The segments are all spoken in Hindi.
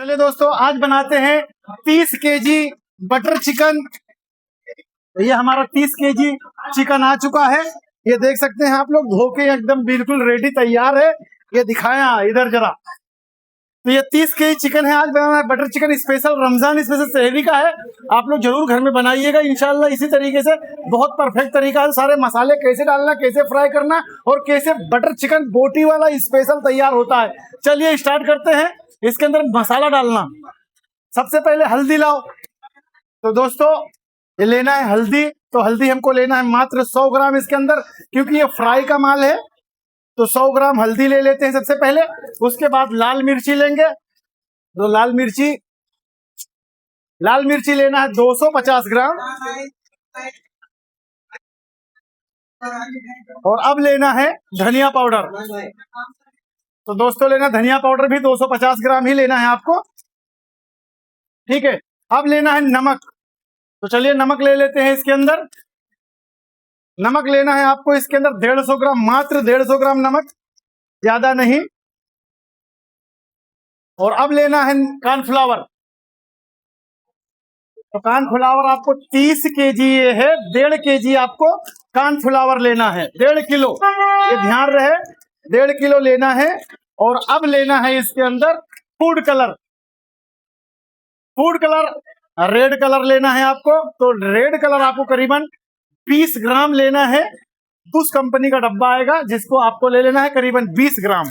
चलिए दोस्तों, आज बनाते हैं 30 केजी बटर चिकन। ये हमारा 30 केजी चिकन आ चुका है। ये देख सकते हैं आप लोग, धो के एकदम बिल्कुल रेडी तैयार है। ये दिखाया इधर जरा। तो ये 30 केजी चिकन है। आज बनाना है butter chicken special, Ramzan special सहरी का है। आप लोग जरूर घर में बनाइएगा इंशाल्लाह। इसी तरीके से बहुत परफेक्ट तरीका है। सारे मसाले कैसे डालना, कैसे फ्राई करना और कैसे बटर चिकन बोटी वाला स्पेशल तैयार होता है। चलिए स्टार्ट करते हैं। इसके अंदर मसाला डालना। सबसे पहले हल्दी लाओ। तो दोस्तों ये लेना है हल्दी। तो हल्दी हमको लेना है मात्र 100 ग्राम इसके अंदर, क्योंकि ये फ्राई का माल है। तो 100 ग्राम हल्दी ले लेते हैं सबसे पहले। उसके बाद लाल मिर्ची लेंगे। तो लाल मिर्ची लेना है 250 ग्राम। और अब लेना है धनिया पाउडर। तो दोस्तों लेना धनिया पाउडर भी 250 ग्राम ही लेना है आपको, ठीक है। अब लेना है नमक। तो चलिए नमक ले लेते हैं इसके अंदर। नमक लेना है आपको इसके अंदर 150 ग्राम, मात्र 150 ग्राम नमक, ज्यादा नहीं। और अब लेना है कॉर्नफ्लावर। तो कॉर्नफ्लावर आपको 30 केजी ये है, 1.5 केजी आपको कॉर्नफ्लावर लेना है, 1.5 किलो। ये ध्यान रहे, 1.5 किलो लेना है। और अब लेना है इसके अंदर फूड कलर। रेड कलर लेना है आपको। तो रेड कलर आपको करीबन 20 ग्राम लेना है। उस कंपनी का डब्बा आएगा जिसको आपको ले लेना है करीबन 20 ग्राम।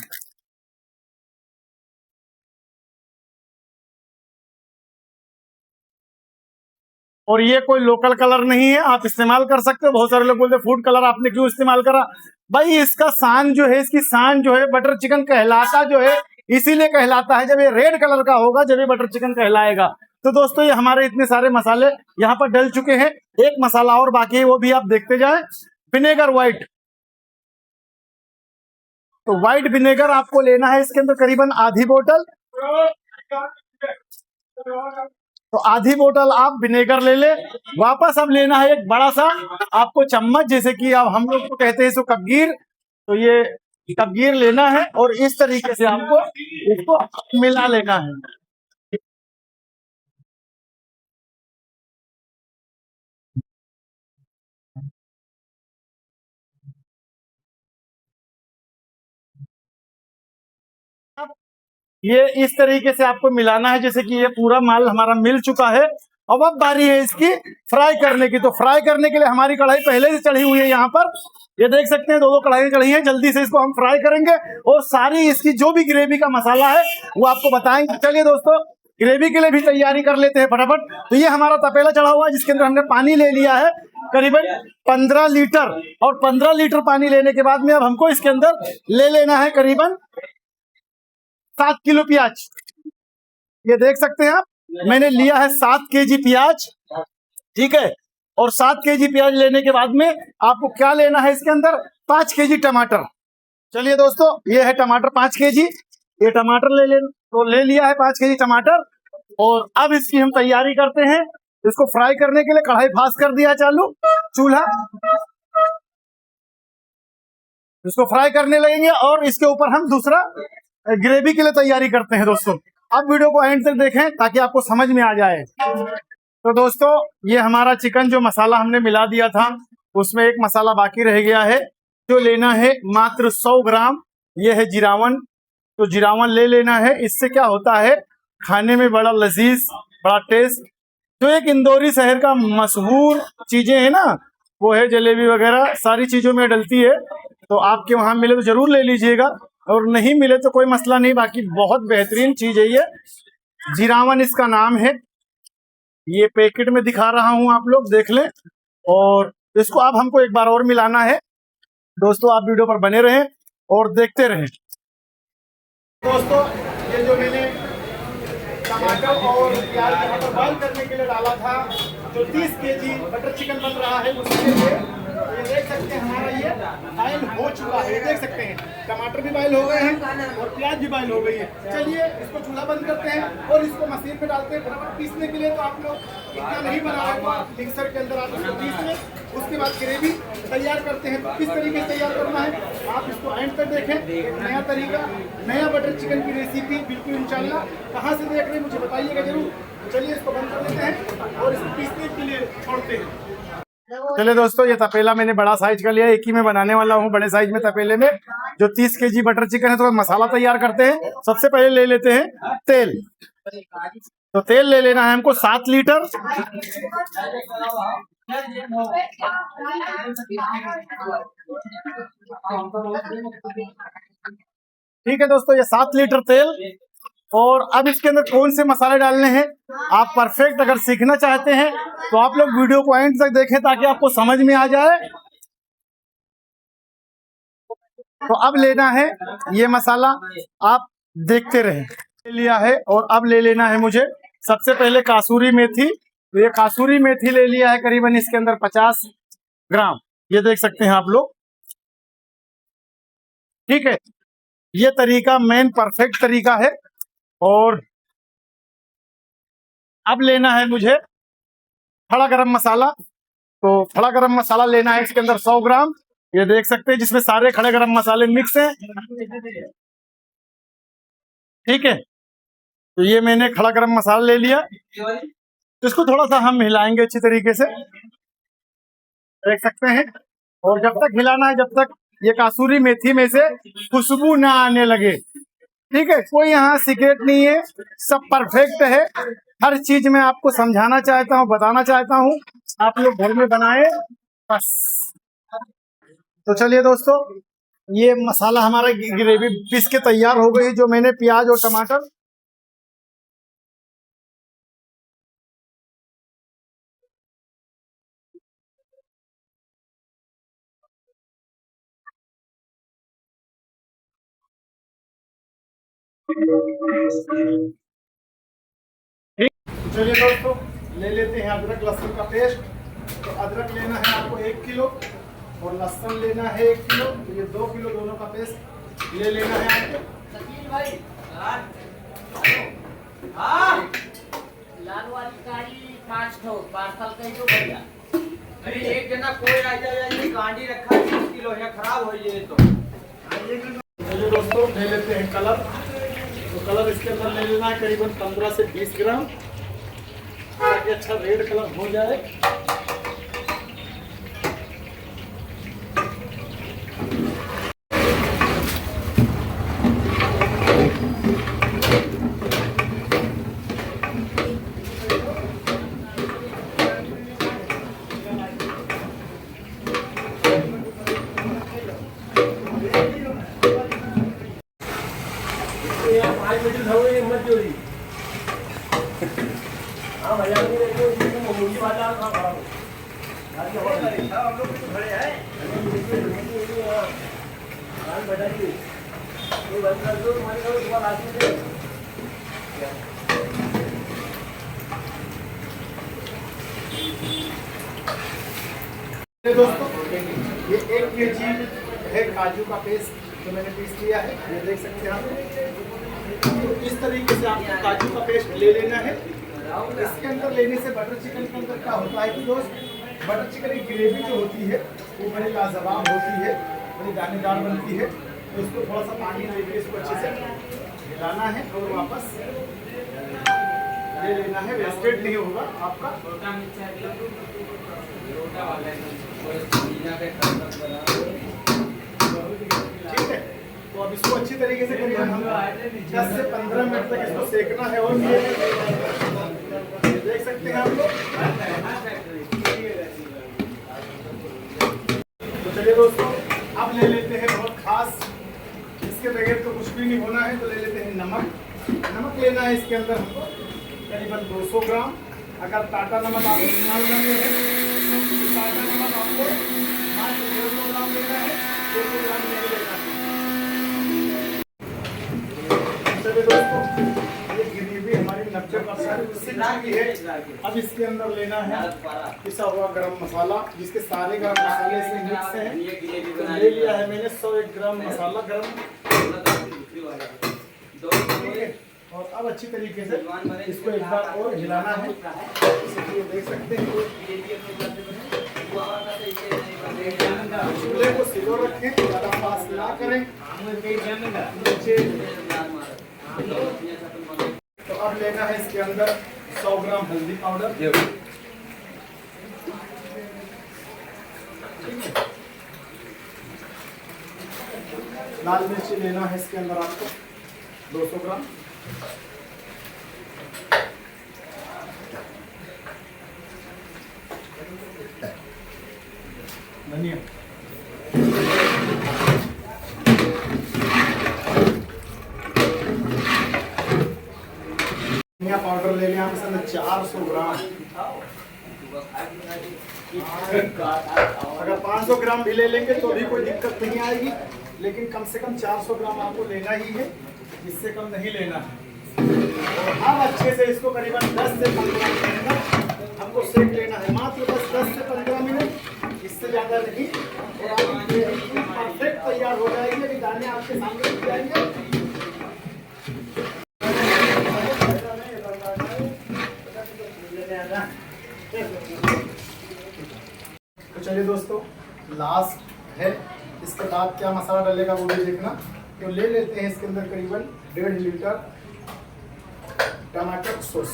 और ये कोई लोकल कलर नहीं है, आप इस्तेमाल कर सकते हो। बहुत सारे लोग बोलते हैं फूड कलर आपने क्यों इस्तेमाल करा। भाई इसका शान जो है, इसकी शान जो है, बटर चिकन कहलाता जो है इसीलिए कहलाता है जब ये रेड कलर का होगा, जब ये बटर चिकन कहलाएगा। तो दोस्तों ये हमारे इतने सारे मसाले यहाँ पर डल चुके हैं। एक मसाला और बाकी है, वो भी आप देखते जाएं। Vinegar white. तो व्हाइट विनेगर आपको लेना है इसके अंदर करीबन आधी बोतल। तो आधी बोतल आप विनेगर ले ले। वापस अब लेना है एक बड़ा सा आपको चम्मच, जैसे कि अब हम लोग को कहते हैं इसको कपगीर। तो ये कपगीर लेना है और इस तरीके से आपको इसको मिला लेना है। ये इस तरीके से आपको मिलाना है, जैसे कि ये पूरा माल हमारा मिल चुका है। अब बारी है इसकी फ्राई करने की। तो फ्राई करने के लिए हमारी कढ़ाई पहले से चढ़ी हुई है यहाँ पर। ये देख सकते हैं 2 कढ़ाई चढ़ी है। जल्दी से इसको हम फ्राई करेंगे और सारी इसकी जो भी ग्रेवी का मसाला है वो आपको बताएंगे। चलिए दोस्तों ग्रेवी के लिए भी तैयारी कर लेते हैं फटाफट। तो ये हमारा तपेला चढ़ा हुआ है जिसके अंदर हमने पानी ले लिया है करीबन 15 लीटर। और 15 लीटर पानी लेने के बाद में अब हमको इसके अंदर ले लेना है करीबन 7 किलो प्याज। ये देख सकते हैं आप, मैंने लिया है 7 केजी प्याज, ठीक है। और 7 केजी प्याज लेने के बाद में आपको क्या लेना है इसके अंदर 5 केजी टमाटर। चलिए दोस्तों ये है टमाटर 5 केजी। ये टमाटर ले लिया है 5 केजी टमाटर। और अब इसकी हम तैयारी करते हैं। इसको फ्राई करने के लिए कढ़ाई फास्ट कर दिया चालू चूल्हा। इसको फ्राई करने लगेंगे और इसके ऊपर हम दूसरा ग्रेवी के लिए तैयारी करते हैं। दोस्तों अब वीडियो को एंड तक देखें ताकि आपको समझ में आ जाए। तो दोस्तों ये हमारा चिकन जो मसाला हमने मिला दिया था उसमें एक मसाला बाकी रह गया है, जो लेना है मात्र 100 ग्राम। ये है जीरावन। तो जीरावन ले लेना है। इससे क्या होता है, खाने में बड़ा लजीज, बड़ा टेस्ट। जो एक इंदौरी शहर का मशहूर चीजें है ना, वो है जलेबी वगैरह, सारी चीजों में डलती है। तो आपके वहां मिले तो जरूर ले लीजिएगा, और नहीं मिले तो कोई मसला नहीं। बाकी बहुत बेहतरीन चीज है ये, जीरावन इसका नाम है। ये पैकेट में दिखा रहा हूं, आप लोग देख लें। और इसको अब हमको एक बार और मिलाना है। दोस्तों आप वीडियो पर बने रहें और देखते रहें। दोस्तों ये जो मैंने टमाटर और प्याज यहाँ पर बॉइल करने के लिए डाला था, जो 30 केजी बटर चिकन बन रहा है उसके लिए, ये देख सकते हैं हमारा ये बॉयल हो चुका है, देख सकते हैं टमाटर भी बॉयल हो गए हैं और प्याज भी बॉयल हो गई है। चलिए इसको चूल्हा बंद करते हैं और इसको मशीन में डालते हैं फटाफट पीसने के लिए। तो आप लोग इतना नहीं बना रहे तो आप मिक्सर के अंदर आप इसको पीस लें, उसके बाद ग्रेवी तैयार करते हैं। तो किस तरीके से तैयार करना है आप इसको एंड तक देखें। एक नया तरीका, नया बटर चिकन की रेसिपी बिल्कुल इंशाल्लाह। कहाँ से देख रहे हैं मुझे बताइएगा जरूर। चलिए इसको बंद कर देते हैं और इसको पीसने के लिए छोड़ते हैं। चलिए दोस्तों, ये तपेला मैंने बड़ा साइज का लिया, एक ही में बनाने वाला हूँ बड़े साइज में तपेले में जो 30 केजी बटर चिकन है। तो मसाला तैयार करते हैं। सबसे पहले ले लेते हैं तेल। तो तेल ले लेना है हमको 7 लीटर। ठीक है दोस्तों, ये 7 लीटर तेल। और अब इसके अंदर कौन से मसाले डालने हैं आप परफेक्ट अगर सीखना चाहते हैं तो आप लोग वीडियो को एंड तक देखें ताकि आपको समझ में आ जाए। तो अब लेना है ये मसाला, आप देखते रहें। ले लिया है और अब ले लेना है मुझे सबसे पहले कासूरी मेथी। तो ये कासूरी मेथी ले लिया है करीबन इसके अंदर 50 ग्राम, ये देख सकते हैं आप लोग। ठीक है, ये तरीका मेन परफेक्ट तरीका है। और अब लेना है मुझे खड़ा गरम मसाला। तो खड़ा गरम मसाला लेना है इसके अंदर 100 ग्राम, ये देख सकते हैं जिसमें सारे खड़े गरम मसाले मिक्स हैं। ठीक है, तो ये मैंने खड़ा गरम मसाला ले लिया। तो इसको थोड़ा सा हम हिलाएंगे अच्छी तरीके से, देख सकते हैं। और जब तक हिलाना है जब तक ये कासूरी मेथी में से खुशबू ना आने लगे। ठीक है, कोई यहाँ सीक्रेट नहीं है, सब परफेक्ट है। हर चीज में आपको समझाना चाहता हूँ, बताना चाहता हूँ, आप लोग घर में बनाए बस। तो चलिए दोस्तों, ये मसाला हमारा ग्रेवी पीस के तैयार हो गई जो मैंने प्याज और टमाटर। ठीक, चलिए दोस्तों, ले लेते हैं अदरक लहसुन का पेस्ट। तो अदरक लेना है आपको 1 किलो और लहसुन लेना है 1 किलो। तो ये 2 किलो दोनों का पेस्ट ले लेना है आपको। शकील भाई, लाल वाली गाड़ी 5 ठो पार्सल कई तो भैया। अरे एक जना कोई आ जाए, ये गाड़ी रखा 20 किलो है, खराब हो जाए तो। चलिए दोस्तों, ले लेते हैं कलर। तो कलर इसके अंदर ले लेना है करीबन 15 से 20 ग्राम ताकि अच्छा रेड कलर हो जाए। हाँ भैया, मुर्गी वाला हम लोग तो खड़े हैं। दोस्तों, ये 1 केजी है काजू का पेस्ट जो मैंने पीस लिया है, ये देख सकते हैं आप। तो इस तरीके से आपको काजू का पेस्ट ले लेना है। इसके अंदर लेने से बटर चिकन के अंदर क्या होता है कि दोस्त, बटर चिकन की ग्रेवी जो होती है वो बड़ी लाजवाब होती है, बड़ी दानेदार बनती है। तो इसको थोड़ा सा पानी देके इसको अच्छे से हिलाना है और वापस ले लेना है, वेस्टेड नहीं होगा आपका। ठीक है, तो अब इसको अच्छी तरीके से करीबन हम 10 से 15 मिनट तक इसको सेकना है। और ये देख सकते हैं आप लोग। तो चलिए दोस्तों, अब ले लेते हैं बहुत खास, इसके बगैर तो कुछ भी नहीं होना है। तो ले लेते हैं नमक। नमक लेना है इसके अंदर हमको करीबन 200 ग्राम। अगर टाटा नमक आप इस्तेमाल कर रहे हैं तो टाटा नमक आपको 150 ग्राम लेना है, 200 ग्राम नहीं लेना है। चलिए दोस्तों, ये ग्रेवी हमारी 90% है। अब इसके अंदर लेना है पिसा हुआ गरम मसाला, जिसके सारे गरम मसाले से मिक्स हैं। तो ले लिया है मैंने 101 ग्राम मसाला गरम। और अब अच्छी तरीके से इसको एक बार और हिलाना है। देख सकते हैं चूल्हे को स्लो रखें, ज़्यादा फास्ट ना करें। तो अब लेना है इसके अंदर 100 ग्राम हल्दी पाउडर, लाल मिर्ची लेना है इसके अंदर आपको 200 ग्राम, धनिया, धनिया पाउडर ले लें आप इसके अंदर 400 ग्राम। अगर 500 ग्राम भी ले लेंगे तो भी कोई दिक्कत नहीं आएगी, लेकिन कम से कम 400 ग्राम आपको लेना ही है, इससे कम नहीं लेना है। और अब अच्छे से इसको करीबन 10 से 15 मिनट तक हमको सेक लेना है, मात्र बस 10 से 15 मिनट, इससे ज़्यादा नहीं। और आप परफेक्ट तैयार हो जाएंगे, कि दाने आपके सामने दिख जाएंगे। तो चलिए दोस्तों, लास्ट है, इसके बाद क्या मसाला डालेगा वो भी देखना। तो ले लेते हैं इसके अंदर करीबन 1.5 लीटर टमाटर सॉस।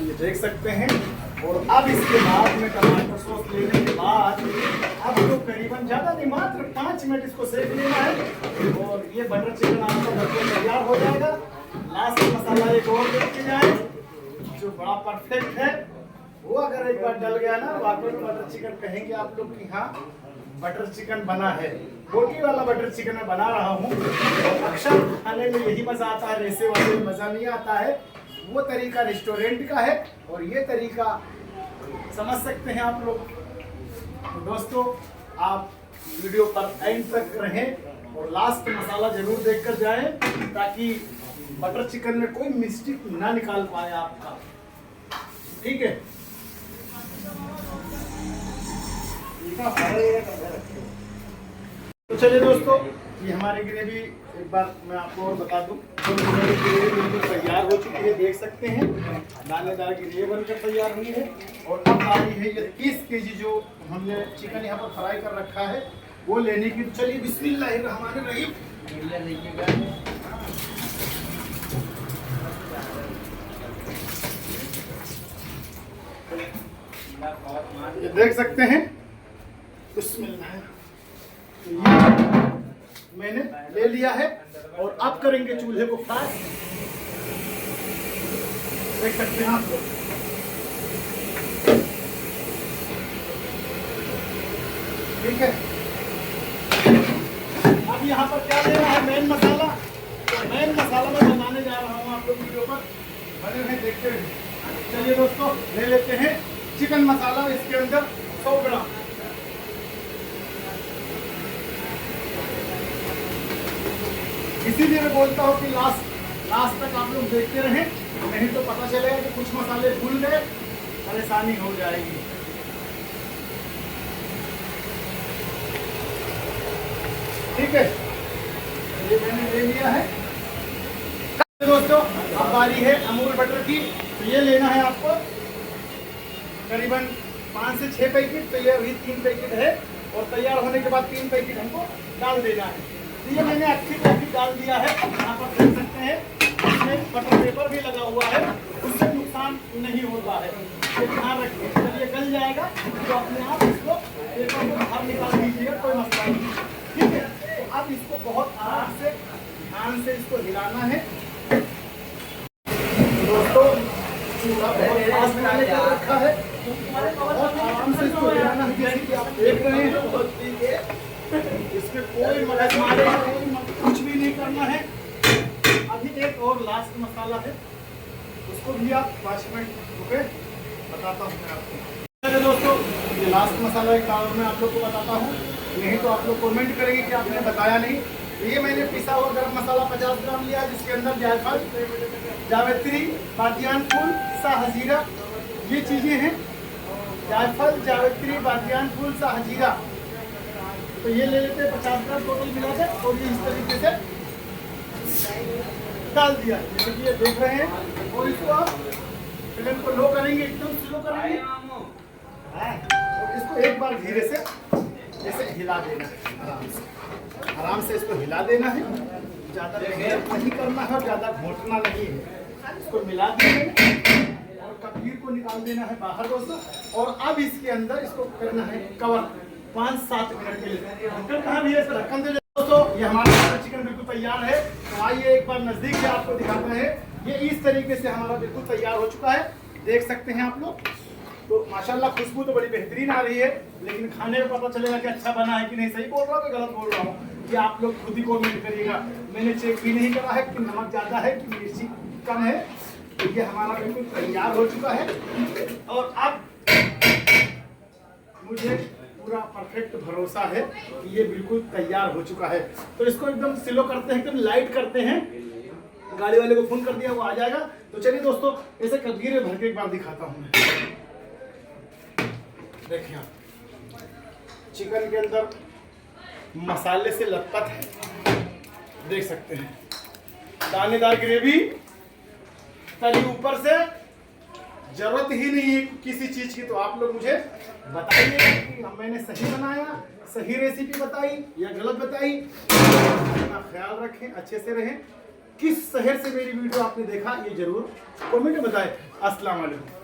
ये देख सकते हैं। और अब इसके बाद में टमाटर सॉस लेने के बाद अब तो करीबन ज़्यादा नहीं, मात्र 5 मिनट इसको सेक लेना है और ये बटर चिकन आपका बिल्कुल तैयार हो जाएगा। लास्ट मसाला एक और देख जाए जो बड़ा परफेक्ट है, वो अगर एक बार डल गया ना, वाकई में बटर चिकन कहेंगे आप लोग कि हाँ बटर चिकन बना है। बोटी वाला बटर चिकन मैं बना रहा हूँ और अक्सर खाने में यही मज़ा आता है, वैसे वाले में मज़ा नहीं आता है। वो तरीका रेस्टोरेंट का है और ये तरीका समझ सकते हैं आप लोग। तो दोस्तों, आप वीडियो पर एंड तक रहें और लास्ट मसाला जरूर देखकर जाएं, ताकि बटर चिकन में कोई मिस्टेक ना निकाल पाए आपका। ठीक है। तो चलिए दोस्तों, ये हमारी ग्रेवी एक बार मैं आपको और बता दूं, तो हमारी ग्रेवी बिल्कुल तैयार हो चुकी है, देख सकते हैं दानेदार ग्रेवी बनकर तैयार हुई है। और अब आ रही है ये 30 केजी जो हमने चिकन यहाँ पर फ्राई कर रखा है वो लेने की। चलिए बिस्मिल्लाहिर्रहमानिर्रहीम। ये देख सकते हैं, बिस्मिल्लाह, तो ये मैंने ले लिया है और अब करेंगे चूल्हे को फ्राई। देख सकते हैं आप लोग। ठीक है। अब यहाँ पर क्या लेना है, मेन मसाला। तो मेन मसाला मैं बनाने जा रहा हूँ, आप लोग वीडियो पर बने रहे, देखते रहे। चलिए दोस्तों, ले लेते हैं चिकन मसाला। इसके अंदर 100 ग्राम, इसीलिए मैं बोलता हूँ कि लास्ट तक आप लोग देखते रहें, नहीं तो पता चलेगा कि कुछ मसाले भूल गए, परेशानी हो जाएगी। ठीक है, ये मैंने ले लिया है। दोस्तों, अब बारी है अमूल बटर की। तो ये लेना है आपको करीबन 5 से 6 पैकेट। तो ये अभी 3 पैकेट है और तैयार होने के बाद 3 पैकेट हमको डाल देना है। तो ये मैंने अच्छी पैकेट डाल दिया है, यहाँ पर देख सकते हैं। इसमें बटर पेपर भी लगा हुआ है, उससे नुकसान नहीं होता है, ये ध्यान रखिए। जब ये गल जाएगा तो अपने आप इसको पेपर को बाहर निकाल दीजिएगा, कोई मसला नहीं। ठीक है। तो अब इसको बहुत आराम से ध्यान से इसको हिलाना है। दोस्तों, चूल्हा बहुत फास्ट मैंने कर रखा है, बहुत आराम से इसको हिलाना है। जैसे कि आप देख रहे हैं, इसमें कोई मदद मारे, कुछ भी नहीं करना है। अभी एक और लास्ट मसाला है, उसको भी आप 5 मिनट रुके, बताता हूँ मैं आपको। चलिए दोस्तों, ये लास्ट मसाला एक बार मैं आप लोग को बताता हूँ। नहीं तो आप लोग कमेंट करेंगे कि आपने बताया नहीं। ये मैंने पिसा हुआ गरम मसाला 50 ग्राम लिया, जिसके अंदर जायफल, जावित्री, बादियान फूल, शाहजीरा, ये चीज़ें हैं। जायफल, जावित्री, बादियान फूल, शाहजीरा, तो ये ले लेते हैं 50 ग्राम टोटल मिला के, और ये इस तरीके से डाल दिया, जैसे कि ये देख रहे हैं। और इसको आप फ्लेम को लो करेंगे, एकदम स्लो करेंगे, और इसको एक बार धीरे से जैसे हिला देना है, आराम से इसको हिला देना है। ज़्यादा नहीं करना है और ज़्यादा घोटना नहीं है। इसको मिला देना और कबीर को निकाल देना है बाहर दोस्तों। और अब इसके अंदर इसको करना है कवर 5-7 मिनट के लिए। ढक्कन कहाँ भी है, इसका ढक्कन दे दोस्तों। ये हमारा चिकन बिल्कुल तैयार है। तो आइए एक बार नज़दीक से आपको दिखाते हैं। ये इस तरीके से हमारा बिल्कुल तैयार हो चुका है, देख सकते हैं आप लोग। तो माशाल्लाह खुशबू तो बड़ी बेहतरीन आ रही है, लेकिन खाने में पता चलेगा कि अच्छा बना है कि नहीं। सही बोल रहा हूँ कि गलत बोल रहा हूँ, ये आप लोग खुद ही कमेंट करिएगा। मैंने चेक भी नहीं करा है कि नमक ज़्यादा है कि मिर्ची कम है। तो ये हमारा बिल्कुल तैयार हो चुका है, और अब मुझे पूरा परफेक्ट भरोसा है कि ये बिल्कुल तैयार हो चुका है। तो इसको एकदम स्लो करते हैं, एकदम लाइट करते हैं। गाड़ी वाले को फोन कर दिया, वो आ जाएगा। तो चलिए दोस्तों, ऐसे कबीर में भर के एक बार दिखाता हूँ मैं। देखिए चिकन के अंदर मसाले से लथपथ है, देख सकते हैं। दानेदार ग्रेवी, तली ऊपर से, जरूरत ही नहीं है किसी चीज की। तो आप लोग मुझे बताइए कि मैंने सही बनाया, सही रेसिपी बताई या गलत बताई। अपना ख्याल रखें, अच्छे से रहें। किस शहर से मेरी वीडियो आपने देखा ये जरूर कमेंट में बताएं। अस्सलाम वालेकुम।